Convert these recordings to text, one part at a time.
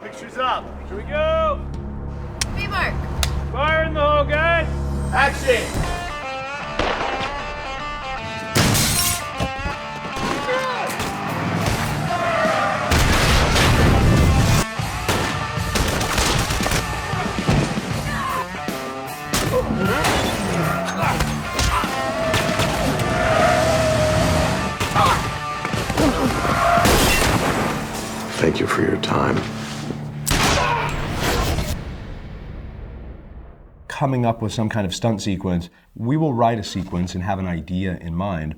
Pictures up. Here we go. B-mark. Fire in the hole, guys. Action. Thank you for your time. Coming up with some kind of stunt sequence, we will write a sequence and have an idea in mind,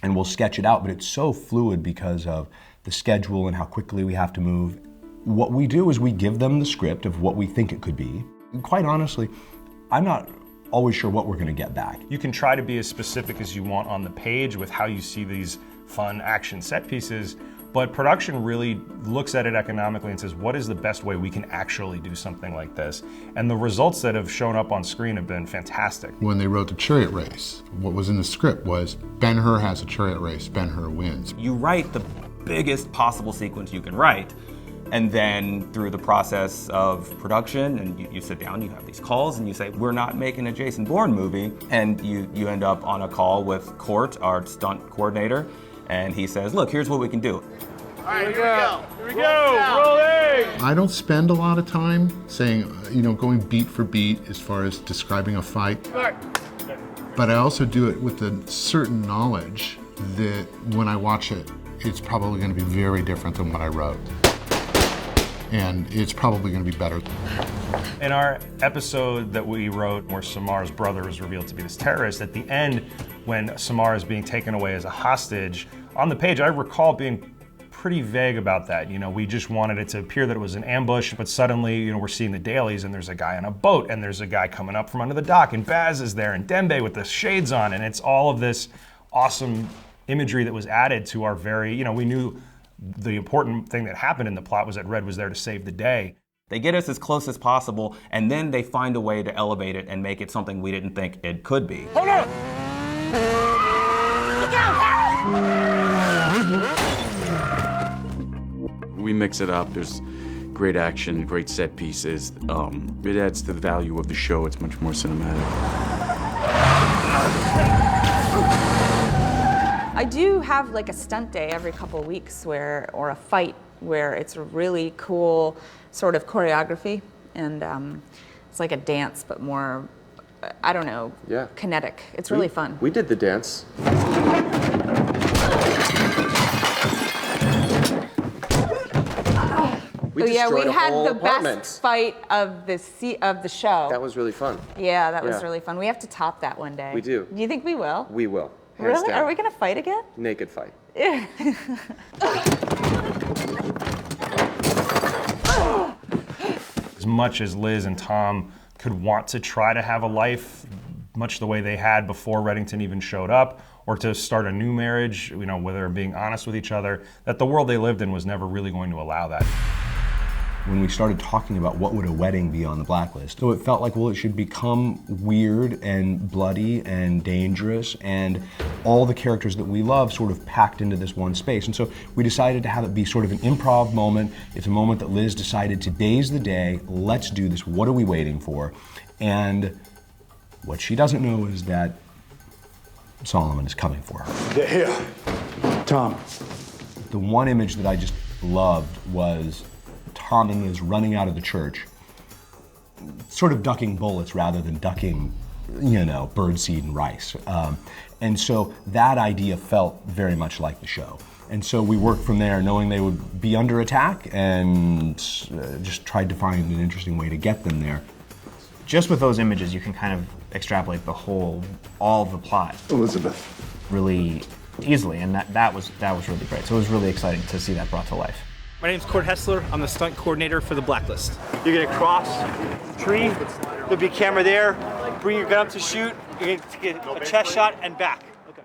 and we'll sketch it out, but it's so fluid because of the schedule and how quickly we have to move. What we do is we give them the script of what we think it could be. And quite honestly, I'm not always sure what we're going to get back. You can try to be as specific as you want on the page with how you see these fun action set pieces, but production really looks at it economically and says, what is the best way we can actually do something like this? And the results that have shown up on screen have been fantastic. When they wrote the chariot race, what was in the script was Ben-Hur has a chariot race, Ben-Hur wins. You write the biggest possible sequence you can write, and then through the process of production, and you sit down, you have these calls, and you say, we're not making a Jason Bourne movie, and you end up on a call with Court, our stunt coordinator, and he says, look, here's what we can do. All right, here we go. Here we go. Rolling. I don't spend a lot of time saying, going beat for beat as far as describing a fight. But I also do it with a certain knowledge that when I watch it, it's probably going to be very different than what I wrote. And it's probably going to be better. In our episode that we wrote where Samar's brother is revealed to be this terrorist, at the end when Samar is being taken away as a hostage, on the page I recall being pretty vague about that. We just wanted it to appear that it was an ambush, but suddenly, we're seeing the dailies and there's a guy on a boat and there's a guy coming up from under the dock and Baz is there and Dembe with the shades on, and it's all of this awesome imagery that was added to our very, we knew the important thing that happened in the plot was that Red was there to save the day. They get us as close as possible, and then they find a way to elevate it and make it something we didn't think it could be. Hold on. We mix it up. There's great action, great set pieces. It adds to the value of the show. It's much more cinematic. I do have like a stunt day every couple of weeks or a fight where it's a really cool sort of choreography, and it's like a dance but more, I don't know, kinetic. It's really fun. We did the dance. We we had the apartment. best fight of the show. That was really fun. Yeah, that was really fun. We have to top that one day. We do. Do you think we will? We will. Hands Really? down. Are we gonna fight again? Naked fight. As much as Liz and Tom could want to try to have a life much the way they had before Reddington even showed up, or to start a new marriage, whether being honest with each other, that the world they lived in was never really going to allow that. When we started talking about what would a wedding be on the Blacklist, so it felt like, well, it should become weird and bloody and dangerous and all the characters that we love sort of packed into this one space. And so we decided to have it be sort of an improv moment. It's a moment that Liz decided, today's the day, let's do this, what are we waiting for? And what she doesn't know is that Solomon is coming for her. Get here. Tom. The one image that I just loved was Tom and Liz running out of the church, sort of ducking bullets rather than ducking, birdseed and rice. And so that idea felt very much like the show. And so we worked from there knowing they would be under attack and just tried to find an interesting way to get them there. Just with those images, you can kind of extrapolate all of the plot. Elizabeth. Really easily, and that was really great. So it was really exciting to see that brought to life. My name's Court Hessler. I'm the stunt coordinator for The Blacklist. You're gonna cross the tree. There'll be a camera there. Bring your gun up to shoot. You're gonna get a chest shot and back. Okay.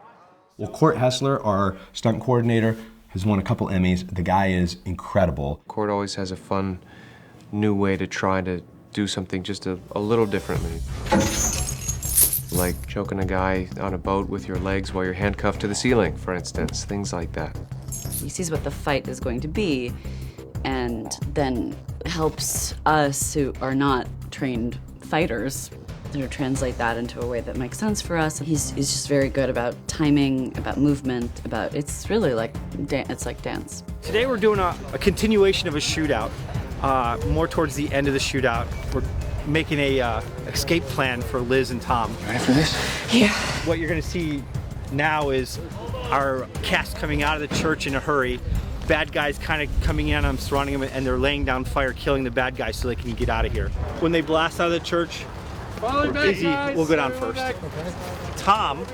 Well, Court Hessler, our stunt coordinator, has won a couple Emmys. The guy is incredible. Court always has a fun, new way to try to do something just a little differently. Like choking a guy on a boat with your legs while you're handcuffed to the ceiling, for instance, things like that. He sees what the fight is going to be, and then helps us who are not trained fighters to translate that into a way that makes sense for us. He's just very good about timing, about movement, it's really like, it's like dance. Today we're doing a continuation of a shootout, more towards the end of the shootout. We're making a escape plan for Liz and Tom. Ready for this? Yeah. What you're gonna see now is our cast coming out of the church in a hurry. Bad guys kind of coming in on them, surrounding them, and they're laying down fire, killing the bad guys so they can get out of here. When they blast out of the church, Izzy will go down first. Okay. Tom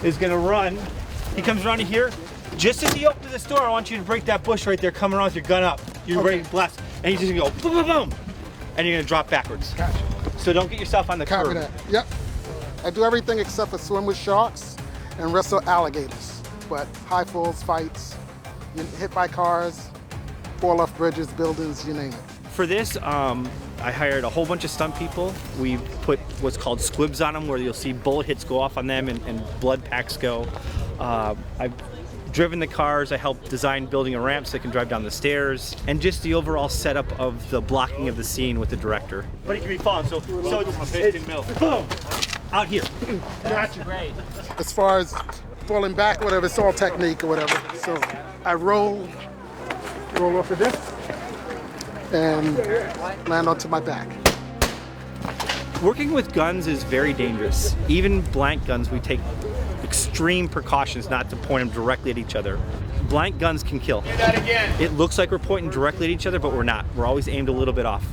is gonna run. He comes around here. Just as he opens this door, I want you to break that bush right there, come around with your gun up. You're ready to blast. And he's just gonna go boom, boom, boom. And you're gonna drop backwards. Gotcha. So don't get yourself on the curb. Copy that. Yep. I do everything except for swim with sharks and wrestle alligators. But high falls, fights, you hit by cars, fall off bridges, buildings, you name it. For this, I hired a whole bunch of stunt people. We put what's called squibs on them, where you'll see bullet hits go off on them and blood packs go. I've driven the cars. I helped design building a ramp so they can drive down the stairs, and just the overall setup of the blocking of the scene with the director. But it can be fun, so it's boom, out here. Gotcha. Great. As far as falling back, whatever, it's all technique or whatever. So I roll off of this and land onto my back. Working with guns is very dangerous. Even blank guns, we take extreme precautions not to point them directly at each other. Blank guns can kill. Do that again. It looks like we're pointing directly at each other, but we're not. We're always aimed a little bit off.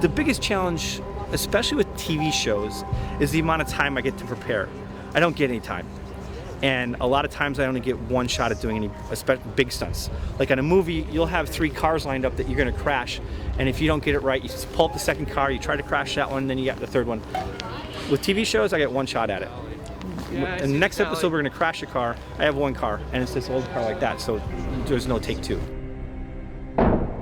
The biggest challenge, especially with TV shows, is the amount of time I get to prepare. I don't get any time. And a lot of times I only get one shot at doing any big stunts. Like on a movie, you'll have 3 cars lined up that you're gonna crash, and if you don't get it right, you just pull up the second car, you try to crash that one, then you got the third one. With TV shows, I get one shot at it. In the next episode, we're gonna crash a car. I have 1 car, and it's this old car like that, so there's no take 2.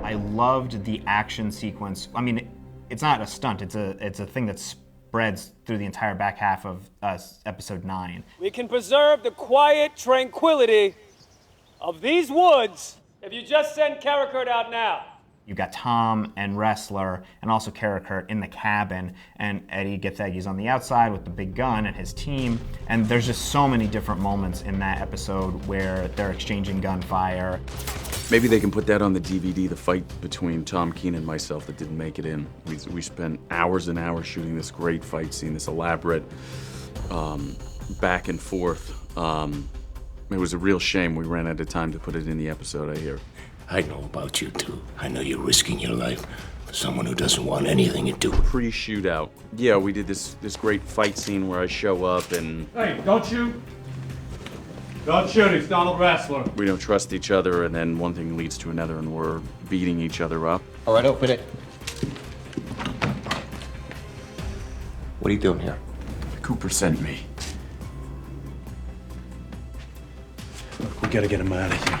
I loved the action sequence. I mean, it's not a stunt, it's a thing that spreads through the entire back half of episode 9. We can preserve the quiet tranquility of these woods if you just send Karakurt out now. You've got Tom and Wrestler and also Karakurt in the cabin, and Eddie Gathegi's on the outside with the big gun and his team. And there's just so many different moments in that episode where they're exchanging gunfire. Maybe they can put that on the DVD, the fight between Tom Keen and myself that didn't make it in. We spent hours and hours shooting this great fight scene, this elaborate back and forth. It was a real shame we ran out of time to put it in the episode, I hear. I know about you too. I know you're risking your life for someone who doesn't want anything to do. Pre-shootout. Yeah, we did this great fight scene where I show up and... Hey, don't shoot! Don't shoot, it's Donald Wrestler. We don't trust each other, and then one thing leads to another, and we're beating each other up. All right, open it. What are you doing here? Cooper sent me. Look, we gotta get him out of here.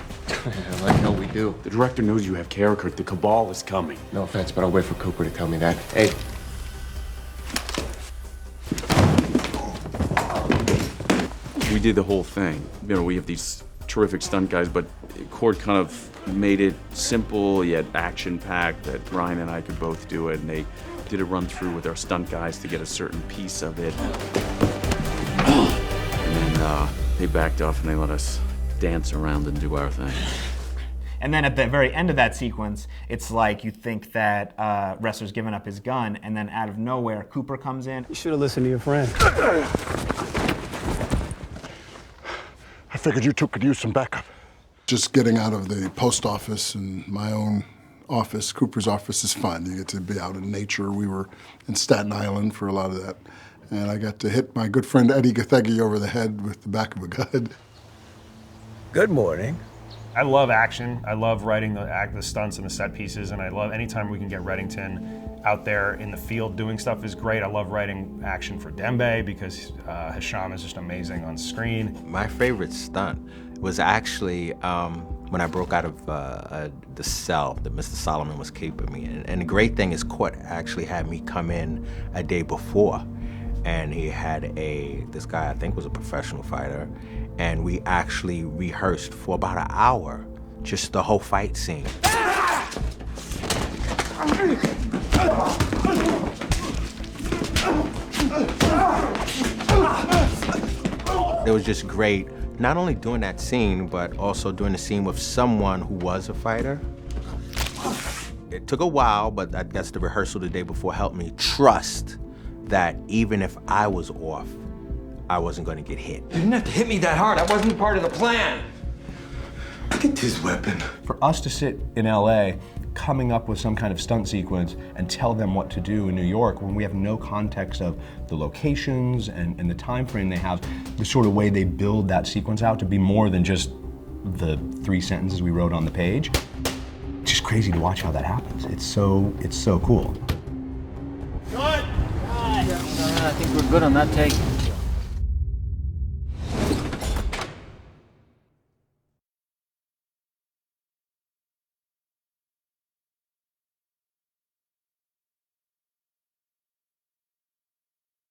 I know we do. The director knows you have Karakurt. The Cabal is coming. No offense, but I'll wait for Cooper to tell me that. Hey. We did the whole thing. You know, we have these terrific stunt guys, but Cord kind of made it simple yet action-packed that Ryan and I could both do it, and they did a run-through with our stunt guys to get a certain piece of it. And then they backed off and they let us dance around and do our thing. And then at the very end of that sequence, it's like you think that Wrestler's given up his gun, and then out of nowhere, Cooper comes in. You should have listened to your friend. I figured you two could use some backup. Just getting out of the post office and my own office, Cooper's office, is fun. You get to be out in nature. We were in Staten Island for a lot of that. And I got to hit my good friend Eddie Gathegi over the head with the back of a gun. Good morning. I love action. I love writing the stunts and the set pieces, and I love anytime we can get Reddington out there in the field doing stuff is great. I love writing action for Dembe because Hisham is just amazing on screen. My favorite stunt was actually when I broke out of the cell that Mr. Solomon was keeping me in. And the great thing is Court actually had me come in a day before. and he had this guy I think was a professional fighter, and we actually rehearsed for about an hour, just the whole fight scene. It was just great, not only doing that scene, but also doing the scene with someone who was a fighter. It took a while, but I guess the rehearsal the day before helped me trust that even if I was off, I wasn't going to get hit. You didn't have to hit me that hard. I wasn't part of the plan. Look at this weapon. For us to sit in LA, coming up with some kind of stunt sequence and tell them what to do in New York when we have no context of the locations and the time frame they have, the sort of way they build that sequence out to be more than just the 3 sentences we wrote on the page. It's just crazy to watch how that happens. It's so cool. I think we're good on that take.